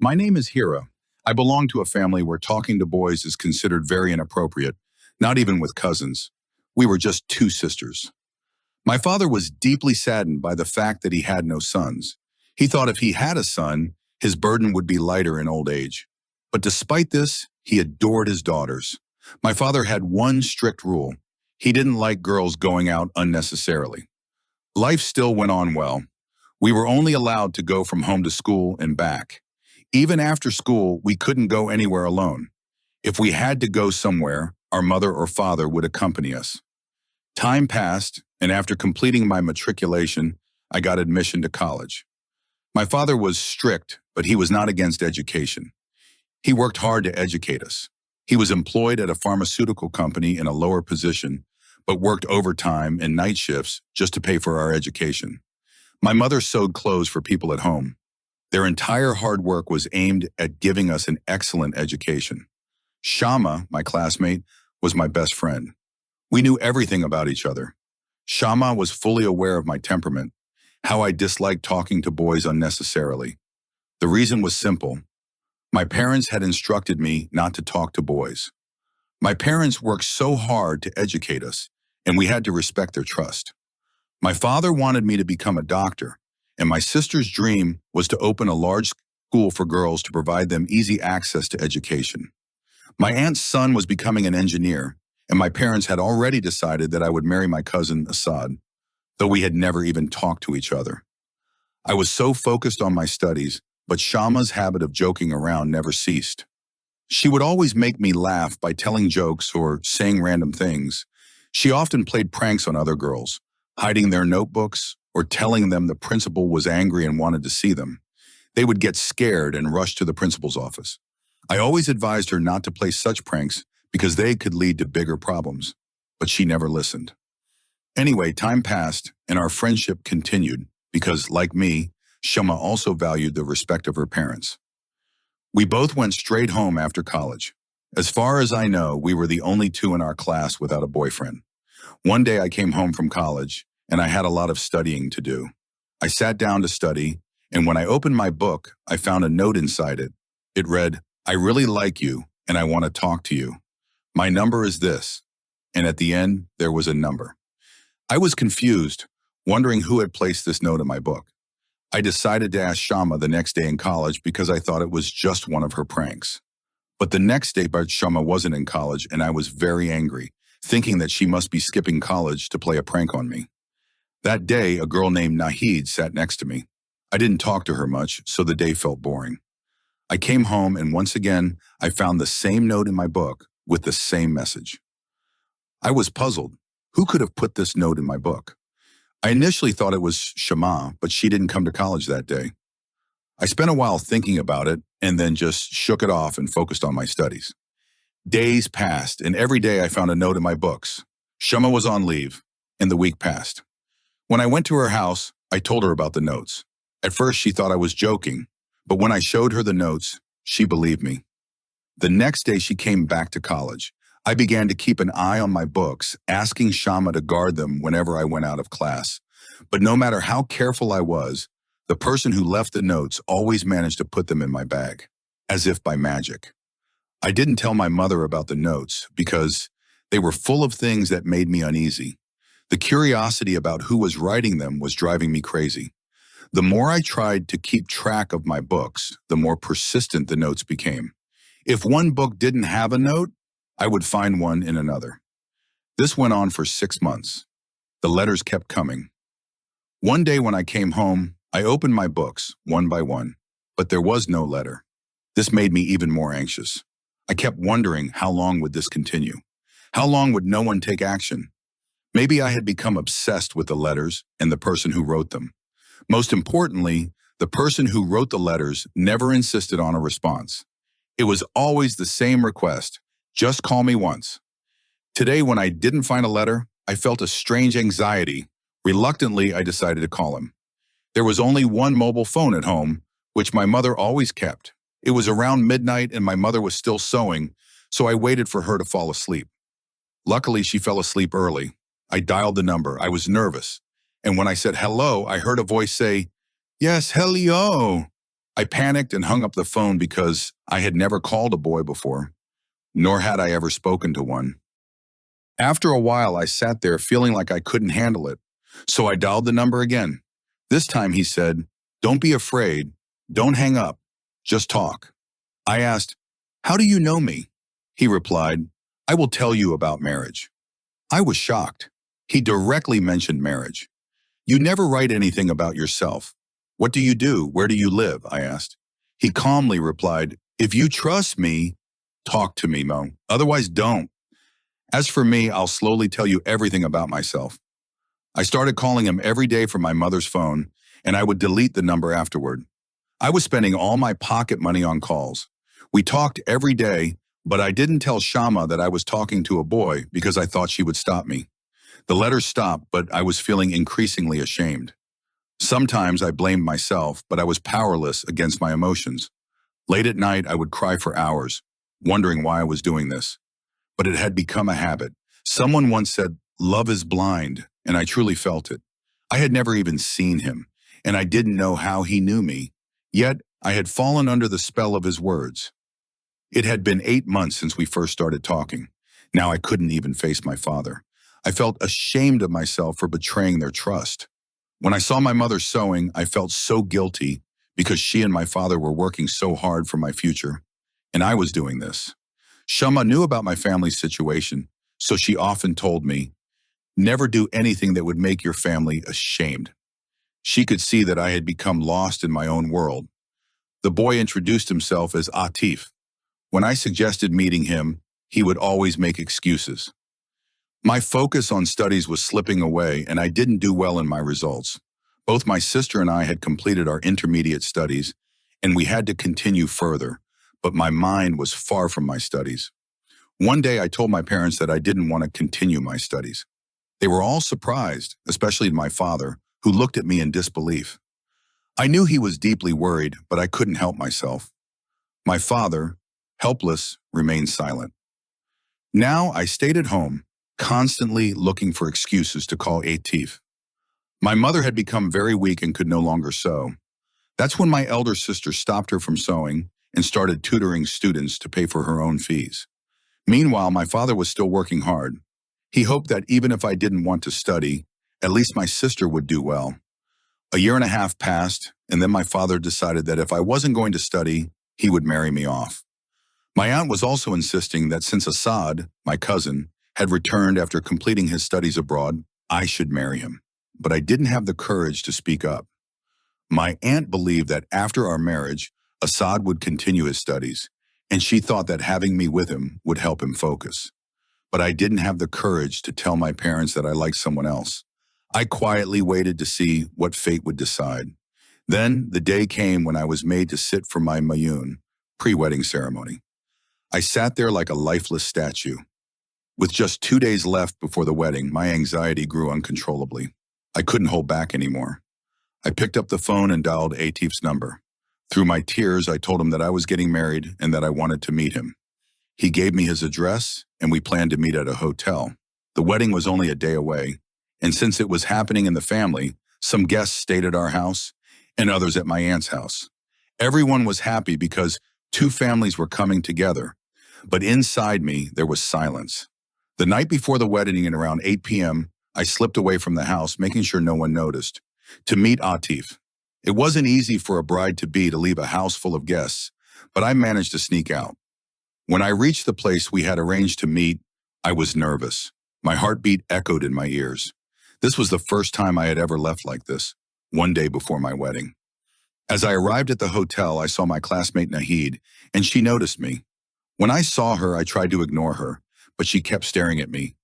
My name is Hira. I belong to a family where talking to boys is considered very inappropriate, not even with cousins. We were just two sisters. My father was deeply saddened by the fact that he had no sons. He thought if he had a son, his burden would be lighter in old age. But despite this, he adored his daughters. My father had one strict rule. He didn't like girls going out unnecessarily. Life still went on well. We were only allowed to go from home to school and back. Even after school, we couldn't go anywhere alone. If we had to go somewhere, our mother or father would accompany us. Time passed, and after completing my matriculation, I got admission to college. My father was strict, but he was not against education. He worked hard to educate us. He was employed at a pharmaceutical company in a lower position, but worked overtime and night shifts just to pay for our education. My mother sewed clothes for people at home. Their entire hard work was aimed at giving us an excellent education. Shama, my classmate, was my best friend. We knew everything about each other. Shama was fully aware of my temperament, how I disliked talking to boys unnecessarily. The reason was simple. My parents had instructed me not to talk to boys. My parents worked so hard to educate us, and we had to respect their trust. My father wanted me to become a doctor, and my sister's dream was to open a large school for girls to provide them easy access to education. My aunt's son was becoming an engineer, and my parents had already decided that I would marry my cousin Assad, though we had never even talked to each other. I was so focused on my studies, but Shama's habit of joking around never ceased. She would always make me laugh by telling jokes or saying random things. She often played pranks on other girls, hiding their notebooks or telling them the principal was angry and wanted to see them. They would get scared and rush to the principal's office. I always advised her not to play such pranks because they could lead to bigger problems, but she never listened. Anyway, time passed and our friendship continued because, like me, Shama also valued the respect of her parents. We both went straight home after college. As far as I know, we were the only two in our class without a boyfriend. One day I came home from college, and I had a lot of studying to do. I sat down to study, and when I opened my book, I found a note inside it. It read, "I really like you, and I want to talk to you. My number is this." And at the end, there was a number. I was confused, wondering who had placed this note in my book. I decided to ask Shama the next day in college because I thought it was just one of her pranks. But the next day, Shama wasn't in college, and I was very angry, thinking that she must be skipping college to play a prank on me. That day, a girl named Nahid sat next to me. I didn't talk to her much, so the day felt boring. I came home, and once again, I found the same note in my book with the same message. I was puzzled. Who could have put this note in my book? I initially thought it was Shama, but she didn't come to college that day. I spent a while thinking about it and then just shook it off and focused on my studies. Days passed, and every day I found a note in my books. Shama was on leave, and the week passed. When I went to her house, I told her about the notes. At first, she thought I was joking, but when I showed her the notes, she believed me. The next day, she came back to college. I began to keep an eye on my books, asking Shama to guard them whenever I went out of class. But no matter how careful I was, the person who left the notes always managed to put them in my bag, as if by magic. I didn't tell my mother about the notes because they were full of things that made me uneasy. The curiosity about who was writing them was driving me crazy. The more I tried to keep track of my books, the more persistent the notes became. If one book didn't have a note, I would find one in another. This went on for 6 months. The letters kept coming. One day when I came home, I opened my books, one by one, but there was no letter. This made me even more anxious. I kept wondering how long would this continue? How long would no one take action? Maybe I had become obsessed with the letters and the person who wrote them. Most importantly, the person who wrote the letters never insisted on a response. It was always the same request. Just call me once. Today, when I didn't find a letter, I felt a strange anxiety. Reluctantly, I decided to call him. There was only one mobile phone at home, which my mother always kept. It was around midnight and my mother was still sewing, so I waited for her to fall asleep. Luckily, she fell asleep early. I dialed the number. I was nervous. And when I said hello, I heard a voice say, "Yes, hello." I panicked and hung up the phone because I had never called a boy before, nor had I ever spoken to one. After a while, I sat there feeling like I couldn't handle it, so I dialed the number again. This time he said, "Don't be afraid. Don't hang up. Just talk." I asked, "How do you know me?" He replied, "I will tell you about marriage." I was shocked. He directly mentioned marriage. "You never write anything about yourself. What do you do? Where do you live?" I asked. He calmly replied, "If you trust me, talk to me, Mo. Otherwise, don't. As for me, I'll slowly tell you everything about myself." I started calling him every day from my mother's phone, and I would delete the number afterward. I was spending all my pocket money on calls. We talked every day, but I didn't tell Shama that I was talking to a boy because I thought she would stop me. The letters stopped, but I was feeling increasingly ashamed. Sometimes I blamed myself, but I was powerless against my emotions. Late at night, I would cry for hours, wondering why I was doing this. But it had become a habit. Someone once said, "Love is blind," and I truly felt it. I had never even seen him, and I didn't know how he knew me. Yet, I had fallen under the spell of his words. It had been 8 months since we first started talking. Now I couldn't even face my father. I felt ashamed of myself for betraying their trust. When I saw my mother sewing, I felt so guilty because she and my father were working so hard for my future, and I was doing this. Shama knew about my family's situation, so she often told me, "Never do anything that would make your family ashamed." She could see that I had become lost in my own world. The boy introduced himself as Atif. When I suggested meeting him, he would always make excuses. My focus on studies was slipping away, and I didn't do well in my results. Both my sister and I had completed our intermediate studies, and we had to continue further, but my mind was far from my studies. One day I told my parents that I didn't want to continue my studies. They were all surprised, especially my father, who looked at me in disbelief. I knew he was deeply worried, but I couldn't help myself. My father, helpless, remained silent. Now I stayed at home, constantly looking for excuses to call Atif. My mother had become very weak and could no longer sew. That's when my elder sister stopped her from sewing and started tutoring students to pay for her own fees. Meanwhile, my father was still working hard. He hoped that even if I didn't want to study, at least my sister would do well. A year and a half passed, and then my father decided that if I wasn't going to study, he would marry me off. My aunt was also insisting that since Assad, my cousin, had returned after completing his studies abroad, I should marry him. But I didn't have the courage to speak up. My aunt believed that after our marriage, Assad would continue his studies, and she thought that having me with him would help him focus. But I didn't have the courage to tell my parents that I liked someone else. I quietly waited to see what fate would decide. Then the day came when I was made to sit for my mayun, pre-wedding ceremony. I sat there like a lifeless statue. With just 2 days left before the wedding, my anxiety grew uncontrollably. I couldn't hold back anymore. I picked up the phone and dialed Atif's number. Through my tears, I told him that I was getting married and that I wanted to meet him. He gave me his address, and we planned to meet at a hotel. The wedding was only a day away, and since it was happening in the family, some guests stayed at our house and others at my aunt's house. Everyone was happy because 2 families were coming together, but inside me, there was silence. The night before the wedding at around 8 p.m., I slipped away from the house, making sure no one noticed, to meet Atif. It wasn't easy for a bride-to-be to leave a house full of guests, but I managed to sneak out. When I reached the place we had arranged to meet, I was nervous. My heartbeat echoed in my ears. This was the first time I had ever left like this, one day before my wedding. As I arrived at the hotel, I saw my classmate Nahid, and she noticed me. When I saw her, I tried to ignore her, but she kept staring at me.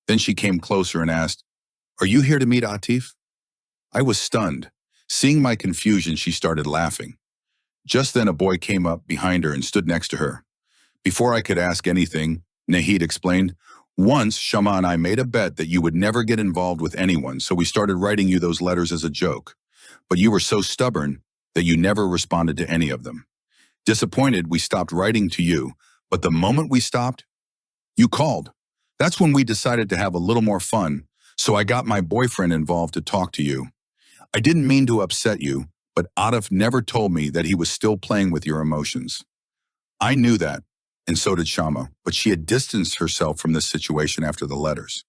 Then she came closer and asked, "Are you here to meet Atif?" I was stunned. Seeing my confusion, she started laughing. Just then, a boy came up behind her and stood next to her. Before I could ask anything, Nahid explained, "Once, Shama and I made a bet that you would never get involved with anyone, so we started writing you those letters as a joke. But you were so stubborn that you never responded to any of them. Disappointed, we stopped writing to you, but the moment we stopped, you called. That's when we decided to have a little more fun, so I got my boyfriend involved to talk to you. I didn't mean to upset you, but Atif never told me that he was still playing with your emotions. I knew that, and so did Shama, but she had distanced herself from this situation after the letters.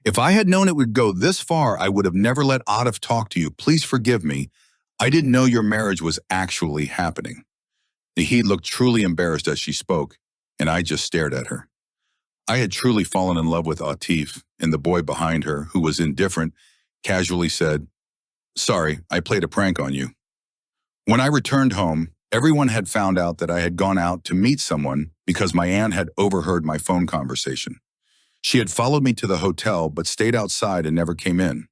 If I had known it would go this far, I would have never let Atif talk to you. Please forgive me. I didn't know your marriage was actually happening. Nahid looked truly embarrassed as she spoke, and I just stared at her. I had truly fallen in love with Atif, and the boy behind her, who was indifferent, casually said, "Sorry, I played a prank on you." When I returned home, everyone had found out that I had gone out to meet someone because my aunt had overheard my phone conversation. She had followed me to the hotel but stayed outside and never came in.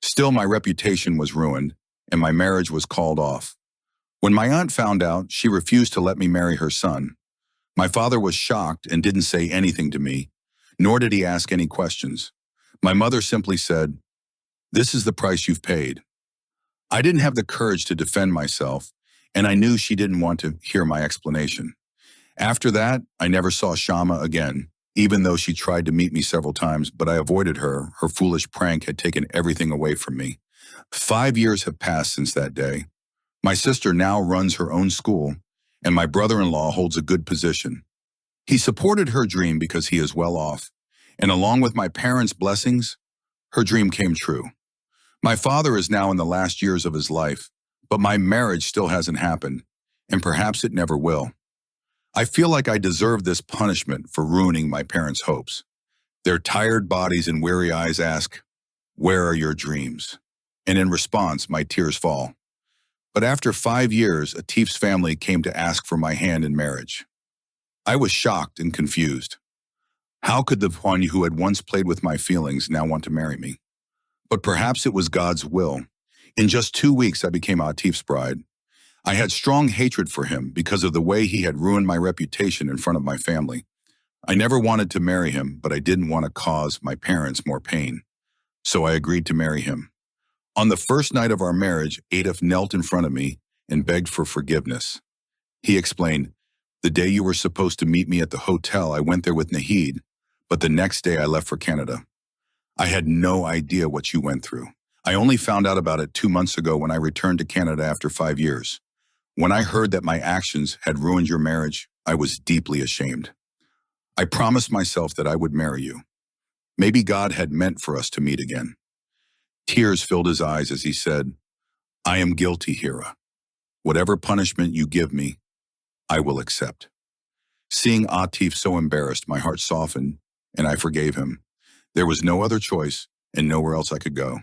Still, my reputation was ruined, and my marriage was called off. When my aunt found out, she refused to let me marry her son. My father was shocked and didn't say anything to me, nor did he ask any questions. My mother simply said, "This is the price you've paid." I didn't have the courage to defend myself, and I knew she didn't want to hear my explanation. After that, I never saw Shama again, even though she tried to meet me several times, but I avoided her. Her foolish prank had taken everything away from me. 5 years have passed since that day. My sister now runs her own school, and my brother-in-law holds a good position. He supported her dream because he is well off, and along with my parents' blessings, her dream came true. My father is now in the last years of his life, but my marriage still hasn't happened, and perhaps it never will. I feel like I deserve this punishment for ruining my parents' hopes. Their tired bodies and weary eyes ask, "Where are your dreams?" And in response, my tears fall. But after 5 years, Atif's family came to ask for my hand in marriage. I was shocked and confused. How could the one who had once played with my feelings now want to marry me? But perhaps it was God's will. In just 2 weeks, I became Atif's bride. I had strong hatred for him because of the way he had ruined my reputation in front of my family. I never wanted to marry him, but I didn't want to cause my parents more pain. So I agreed to marry him. On the first night of our marriage, Atif knelt in front of me and begged for forgiveness. He explained, "The day you were supposed to meet me at the hotel, I went there with Nahid, but the next day I left for Canada. I had no idea what you went through. I only found out about it 2 months ago when I returned to Canada after 5 years. When I heard that my actions had ruined your marriage, I was deeply ashamed. I promised myself that I would marry you. Maybe God had meant for us to meet again." Tears filled his eyes as he said, "I am guilty, Hira. Whatever punishment you give me, I will accept." Seeing Atif so embarrassed, my heart softened, and I forgave him. There was no other choice and nowhere else I could go.